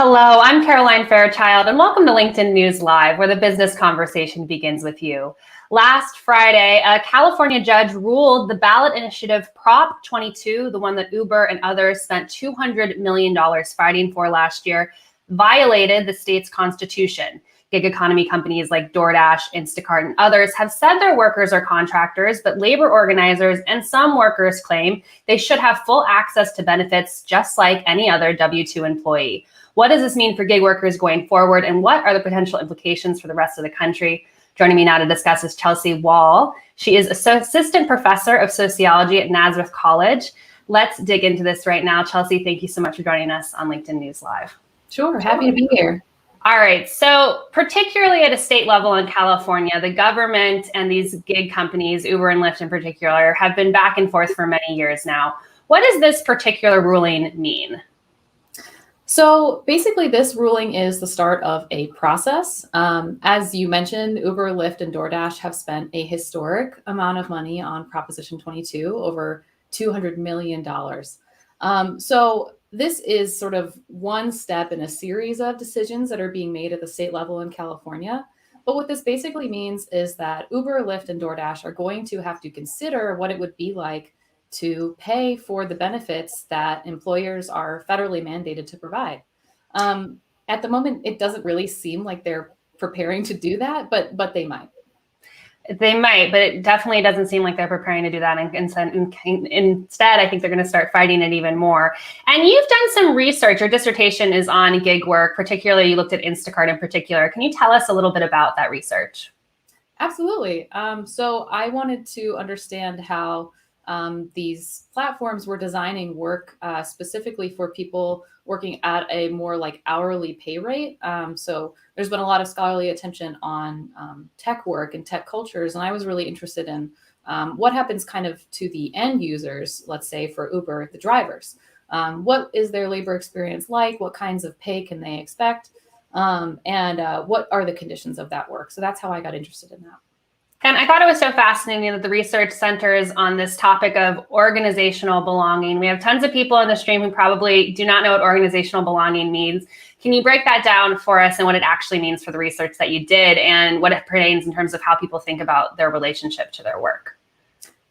Hello, I'm Caroline Fairchild, and welcome to LinkedIn News Live, where the business conversation begins with you. Last Friday, a California judge ruled the ballot initiative Prop 22, the one that Uber and others spent $200 million fighting for last year, violated the state's constitution. Gig economy companies like DoorDash, Instacart, and others have said their workers are contractors, but labor organizers and some workers claim they should have full access to benefits just like any other W-2 employee. What does this mean for gig workers going forward, and what are the potential implications for the rest of the country? Joining me now to discuss is Chelsea Wall. She is assistant professor of sociology at Nazareth College. Let's dig into this right now. Chelsea, thank you so much for joining us on LinkedIn News Live. Sure, happy to be here. All right, so particularly at a state level in California, the government and these gig companies, Uber and Lyft in particular, have been back and forth for many years now. What does this particular ruling mean? So basically, this ruling is the start of a process. As you mentioned, Uber, Lyft, and DoorDash have spent a historic amount of money on Proposition 22, over $200 million. So this is sort of one step in a series of decisions that are being made at the state level in California. But what this basically means is that Uber, Lyft, and DoorDash are going to have to consider what it would be like to pay for the benefits that employers are federally mandated to provide. At the moment, it doesn't really seem like they're preparing to do that, but they might. They might, but it definitely doesn't seem like they're preparing to do that. And instead, I think they're going to start fighting it even more. And you've done some research. Your dissertation is on gig work, particularly you looked at Instacart in particular. Can you tell us a little bit about that research? Absolutely. So I wanted to understand how these platforms were designing work specifically for people working at a more like hourly pay rate. So there's been a lot of scholarly attention on tech work and tech cultures. And I was really interested in what happens kind of to the end users, let's say for Uber, the drivers. What is their labor experience like? What kinds of pay can they expect? And what are the conditions of that work? So that's how I got interested in that. And I thought it was so fascinating that the research centers on this topic of organizational belonging. We have tons of people in the stream who probably do not know what organizational belonging means. Can you break that down for us and what it actually means for the research that you did and what it pertains in terms of how people think about their relationship to their work?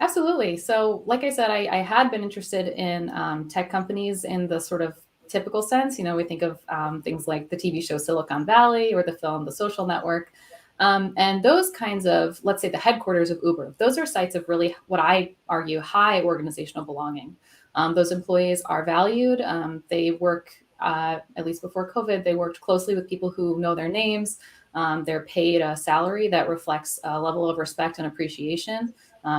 Absolutely. So like I said, I had been interested in tech companies in the sort of typical sense. You know, we think of things like the TV show Silicon Valley or the film The Social Network. And those kinds of, let's say the headquarters of Uber, those are sites of really what I argue high organizational belonging. Those employees are valued. They work, at least before COVID, they worked closely with people who know their names. They're paid a salary that reflects a level of respect and appreciation.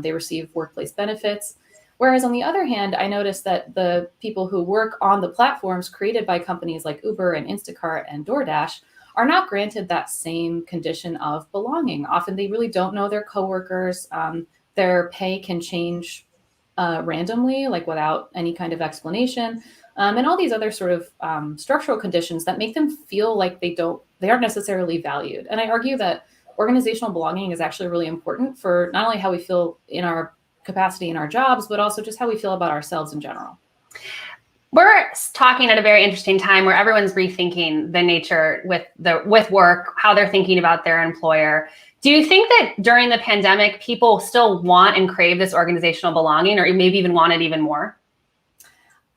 They receive workplace benefits. Whereas on the other hand, I noticed that the people who work on the platforms created by companies like Uber and Instacart and DoorDash are not granted that same condition of belonging. Often they really don't know their coworkers. Their pay can change randomly, like without any kind of explanation. And all these other sort of structural conditions that make them feel like they aren't necessarily valued. And I argue that organizational belonging is actually really important for not only how we feel in our capacity in our jobs, but also just how we feel about ourselves in general. We're talking at a very interesting time where everyone's rethinking the nature with work, how they're thinking about their employer. Do you think that during the pandemic, people still want and crave this organizational belonging, or maybe even want it even more?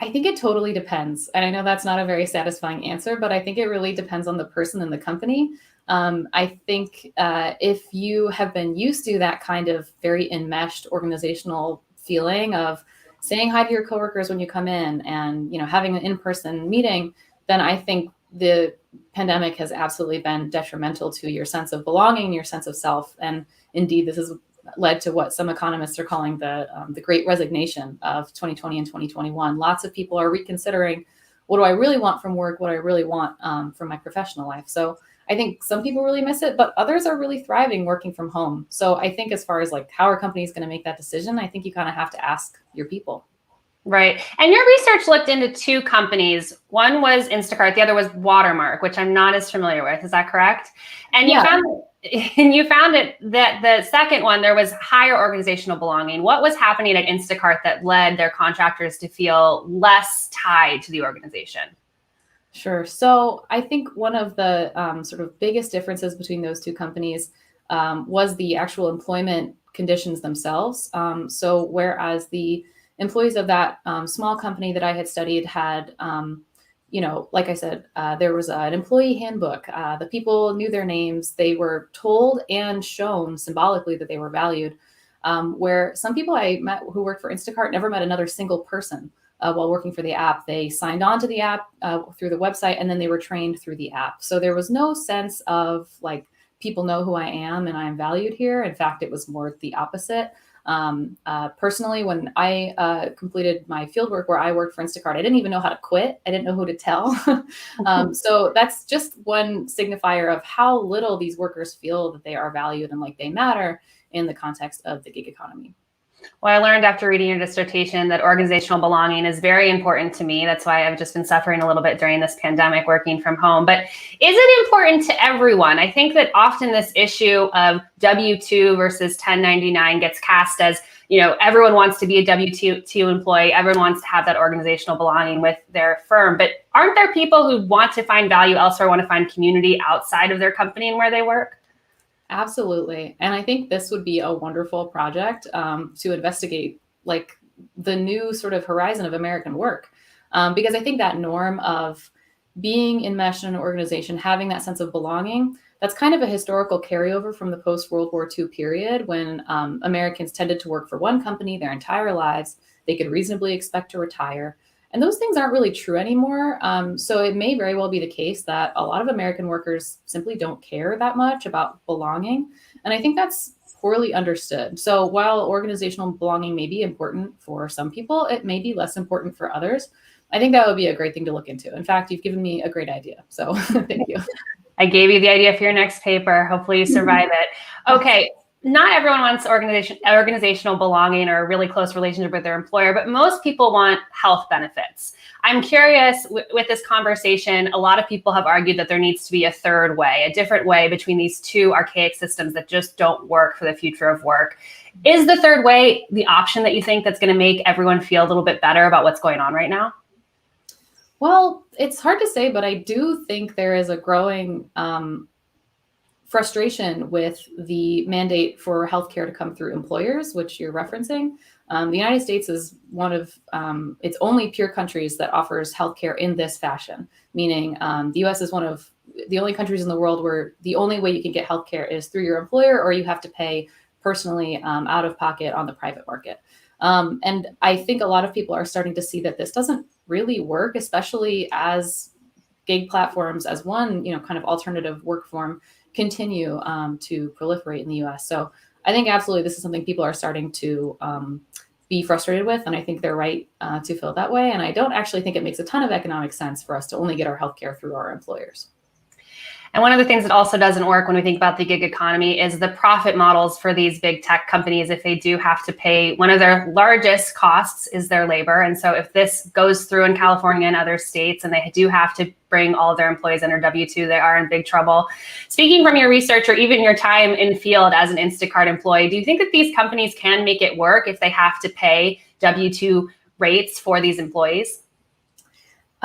I think it totally depends. And I know that's not a very satisfying answer, but I think it really depends on the person and the company. I think if you have been used to that kind of very enmeshed organizational feeling of saying hi to your coworkers when you come in and, you know, having an in-person meeting, then I think the pandemic has absolutely been detrimental to your sense of belonging, your sense of self. And indeed, this has led to what some economists are calling the great resignation of 2020 and 2021. Lots of people are reconsidering, what do I really want from work? What do I really want from my professional life? So I think some people really miss it, but others are really thriving working from home. So I think as far as like how are companies going to make that decision, I think you kind of have to ask your people. Right. And your research looked into two companies. One was Instacart, the other was Watermark, which I'm not as familiar with. Is that correct? And you found it that the second one, there was higher organizational belonging. What was happening at Instacart that led their contractors to feel less tied to the organization? Sure. So I think one of the sort of biggest differences between those two companies was the actual employment conditions themselves. So whereas the employees of that small company that I had studied had, like I said, there was an employee handbook. The people knew their names. They were told and shown symbolically that they were valued. Where some people I met who worked for Instacart never met another single person while working for the app. They signed on to the app through the website, and then they were trained through the app. So there was no sense of like, people know who I am and I'm valued here. In fact, it was more the opposite. Personally, when I completed my field work where I worked for Instacart, I didn't even know how to quit. I didn't know who to tell. So that's just one signifier of how little these workers feel that they are valued and like they matter in the context of the gig economy. Well, I learned after reading your dissertation that organizational belonging is very important to me. That's why I've just been suffering a little bit during this pandemic working from home. But is it important to everyone? I think that often this issue of W-2 versus 1099 gets cast as, everyone wants to be a W-2 employee. Everyone wants to have that organizational belonging with their firm. But aren't there people who want to find value elsewhere, want to find community outside of their company and where they work? Absolutely. And I think this would be a wonderful project to investigate like the new sort of horizon of American work. Because I think that norm of being enmeshed in an organization, having that sense of belonging, that's kind of a historical carryover from the post-World War II period when Americans tended to work for one company their entire lives. They could reasonably expect to retire. And those things aren't really true anymore. So it may very well be the case that a lot of American workers simply don't care that much about belonging. And I think that's poorly understood. So while organizational belonging may be important for some people, it may be less important for others. I think that would be a great thing to look into. In fact, you've given me a great idea. So thank you. I gave you the idea for your next paper. Hopefully you survive it. Okay. Not everyone wants organizational belonging or a really close relationship with their employer, but most people want health benefits. I'm curious with this conversation, a lot of people have argued that there needs to be a third way, a different way between these two archaic systems that just don't work for the future of work. Is the third way the option that you think that's going to make everyone feel a little bit better about what's going on right now? Well, it's hard to say, but I do think there is a growing frustration with the mandate for healthcare to come through employers, which you're referencing. The United States is one of its only peer countries that offers healthcare in this fashion, meaning the US is one of the only countries in the world where the only way you can get healthcare is through your employer, or you have to pay personally out of pocket on the private market. And I think a lot of people are starting to see that this doesn't really work, especially as gig platforms as one, kind of alternative work form continue to proliferate in the US. So I think absolutely this is something people are starting to be frustrated with. And I think they're right to feel that way. And I don't actually think it makes a ton of economic sense for us to only get our healthcare through our employers. And one of the things that also doesn't work when we think about the gig economy is the profit models for these big tech companies. If they do have to pay, one of their largest costs is their labor. And so if this goes through in California and other states, and they do have to bring all of their employees under W-2, they are in big trouble. Speaking from your research or even your time in field as an Instacart employee, do you think that these companies can make it work if they have to pay W-2 rates for these employees?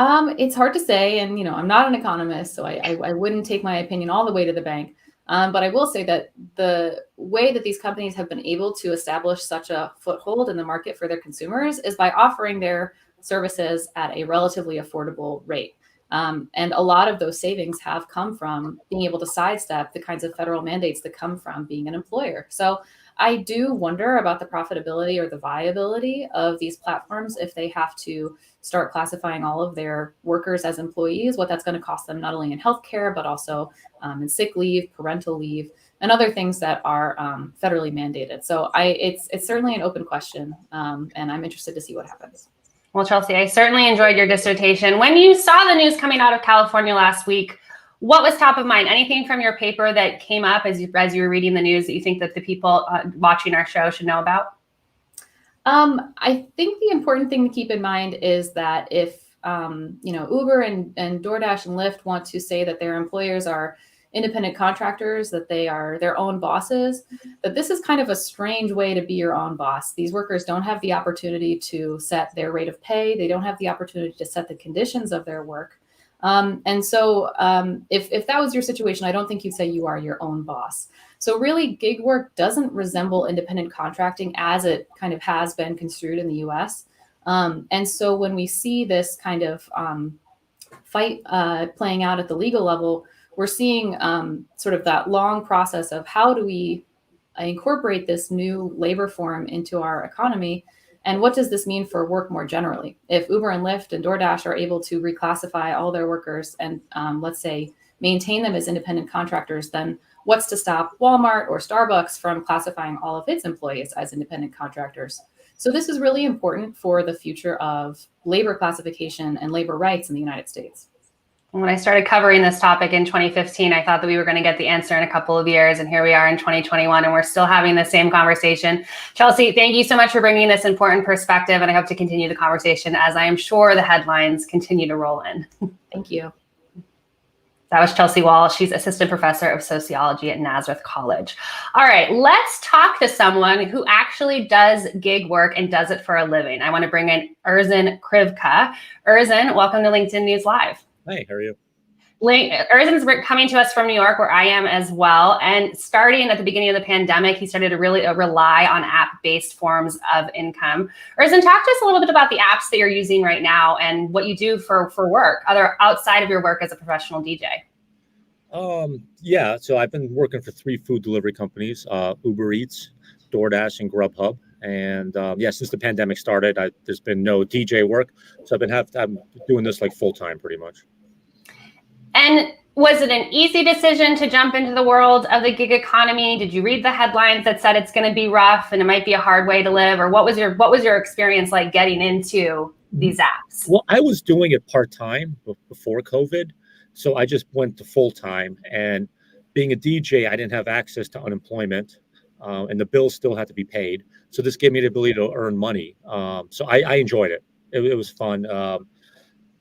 It's hard to say, and I'm not an economist, so I wouldn't take my opinion all the way to the bank. But I will say that the way that these companies have been able to establish such a foothold in the market for their consumers is by offering their services at a relatively affordable rate. And a lot of those savings have come from being able to sidestep the kinds of federal mandates that come from being an employer. So I do wonder about the profitability or the viability of these platforms if they have to start classifying all of their workers as employees, what that's going to cost them not only in healthcare, but also in sick leave, parental leave, and other things that are federally mandated. So it's certainly an open question, and I'm interested to see what happens. Well, Chelsea, I certainly enjoyed your dissertation. When you saw the news coming out of California last week, what was top of mind? Anything from your paper that came up as you were reading the news that you think that the people watching our show should know about? I think the important thing to keep in mind is that if Uber and DoorDash and Lyft want to say that their employers are independent contractors, that they are their own bosses, that this is kind of a strange way to be your own boss. These workers don't have the opportunity to set their rate of pay. They don't have the opportunity to set the conditions of their work. And so if that was your situation, I don't think you'd say you are your own boss. So really, gig work doesn't resemble independent contracting as it kind of has been construed in the US. And so when we see this kind of fight playing out at the legal level, we're seeing sort of that long process of how do we incorporate this new labor form into our economy, and what does this mean for work more generally? If Uber and Lyft and DoorDash are able to reclassify all their workers and let's say maintain them as independent contractors, then what's to stop Walmart or Starbucks from classifying all of its employees as independent contractors? So this is really important for the future of labor classification and labor rights in the United States. When I started covering this topic in 2015, I thought that we were going to get the answer in a couple of years. And here we are in 2021, and we're still having the same conversation. Chelsea, thank you so much for bringing this important perspective. And I hope to continue the conversation as I am sure the headlines continue to roll in. Thank you. That was Chelsea Wall. She's assistant professor of sociology at Nazareth College. All right, let's talk to someone who actually does gig work and does it for a living. I want to bring in Erzin Krivka. Erzin, welcome to LinkedIn News Live. Hi, how are you? Erzin's coming to us from New York, where I am as well. And starting at the beginning of the pandemic, he started to really rely on app-based forms of income. Erzin, talk to us a little bit about the apps that you're using right now and what you do for work, outside of your work as a professional DJ. Yeah, so I've been working for 3 food delivery companies, Uber Eats, DoorDash, and Grubhub. And yeah, since the pandemic started, there's been no DJ work. So I'm doing this like full time pretty much. And was it an easy decision to jump into the world of the gig economy? Did you read the headlines that said it's going to be rough and it might be a hard way to live? Or what was your experience like getting into these apps? Well, I was doing it part-time before COVID. So I just went to full-time, and being a DJ, I didn't have access to unemployment, and the bills still had to be paid. So this gave me the ability to earn money. So I enjoyed it. It was fun.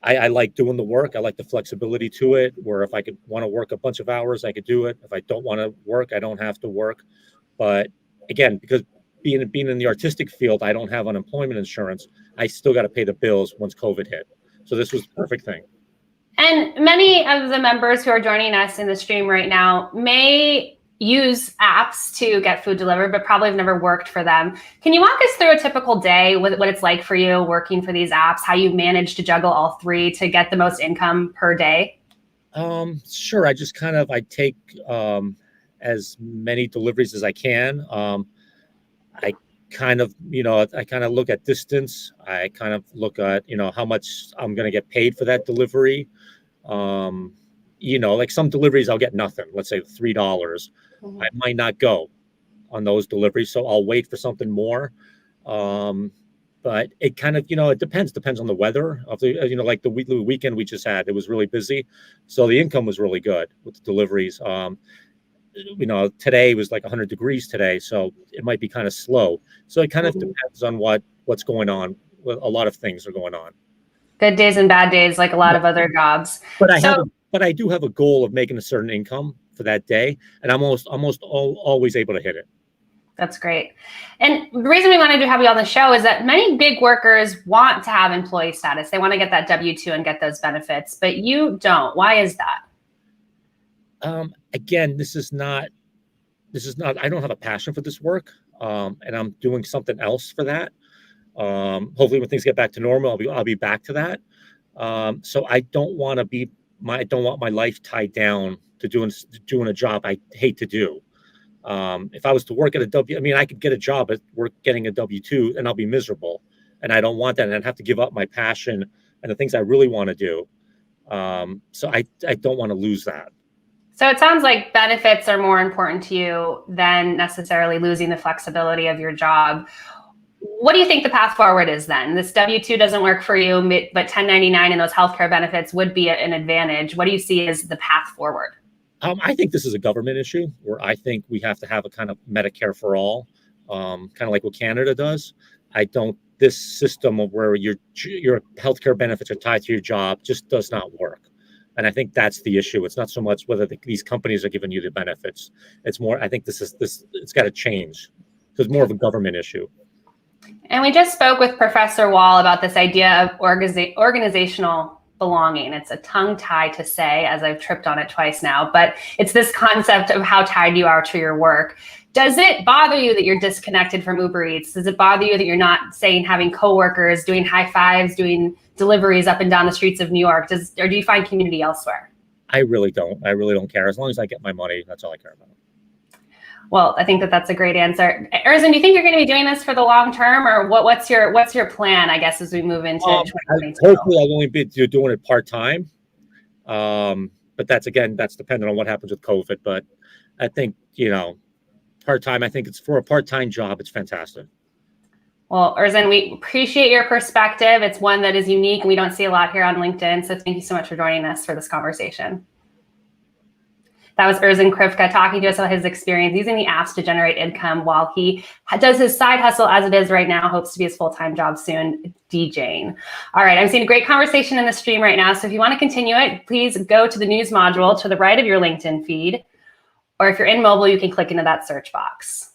I like doing the work. I like the flexibility to it, where if I could want to work a bunch of hours, I could do it. If I don't want to work, I don't have to work. But again, because being in the artistic field, I don't have unemployment insurance. I still got to pay the bills once COVID hit. So this was the perfect thing. And many of the members who are joining us in the stream right now may use apps to get food delivered, but probably have never worked for them. Can you walk us through a typical day, what it's like for you working for these apps, how you manage to juggle all 3 to get the most income per day? Sure. I just I take as many deliveries as I can. I kind of look at distance. I kind of look at, how much I'm going to get paid for that delivery. Like some deliveries, I'll get nothing. Let's say $3. Mm-hmm. I might not go on those deliveries, so I'll wait for something more. But it kind of, it depends on the weather of the, like the weekend we just had, it was really busy. So the income was really good with the deliveries. Today was like 100 degrees today, so it might be kind of slow. So it kind of depends on what's going on. A lot of things are going on. Good days and bad days, like a lot of other jobs. But I do have a goal of making a certain income for that day, and I'm almost always able to hit it. That's great. And the reason we wanted to have you on the show is that many gig workers want to have employee status. They want to get that W-2 and get those benefits, but you don't. Why is that? Again, this is not, I don't have a passion for this work. And I'm doing something else for that. Hopefully when things get back to normal, I'll be back to that. So I don't want my life tied down to doing a job I hate to do. If I was to work at I could get a job at work getting a W-2 and I'll be miserable. And I don't want that. And I'd have to give up my passion and the things I really want to do. So I don't want to lose that. So it sounds like benefits are more important to you than necessarily losing the flexibility of your job. What do you think the path forward is then? This W-2 doesn't work for you, but 1099 and those healthcare benefits would be an advantage. What do you see as the path forward? I think this is a government issue where I think we have to have a kind of Medicare for all, kind of like what Canada does. This system of where your healthcare benefits are tied to your job just does not work. And I think that's the issue. It's not so much whether these companies are giving you the benefits. It's more, I think it's got to change. So it's more of a government issue. And we just spoke with Professor Wall about this idea of organizational belonging. It's a tongue tie to say, as I've tripped on it twice now, but it's this concept of how tied you are to your work. Does it bother you that you're disconnected from Uber Eats? Does it bother you that you're not, saying, having coworkers, doing high fives, doing deliveries up and down the streets of New York? Or do you find community elsewhere? I really don't. I really don't care. As long as I get my money, that's all I care about. Well, I think that that's a great answer. Erzin, do you think you're going to be doing this for the long term, or what's your plan, I guess, as we move into 2022? Hopefully I'll only be doing it part-time. But that's dependent on what happens with COVID. But I think, part-time, I think it's for a part-time job. It's fantastic. Well, Erzin, we appreciate your perspective. It's one that is unique and we don't see a lot here on LinkedIn. So thank you so much for joining us for this conversation. That was Erzin Krivka talking to us about his experience using the apps to generate income while he does his side hustle as it is right now, hopes to be his full-time job soon, DJing. All right, I'm seeing a great conversation in the stream right now. So if you want to continue it, please go to the news module to the right of your LinkedIn feed. Or if you're in mobile, you can click into that search box.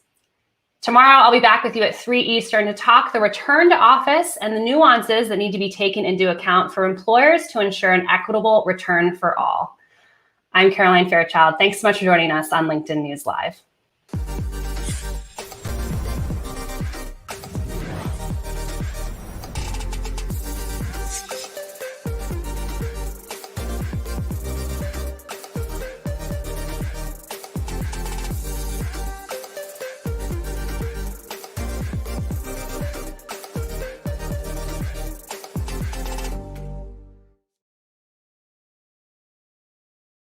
Tomorrow, I'll be back with you at 3 Eastern to talk the return to office and the nuances that need to be taken into account for employers to ensure an equitable return for all. I'm Caroline Fairchild. Thanks so much for joining us on LinkedIn News Live.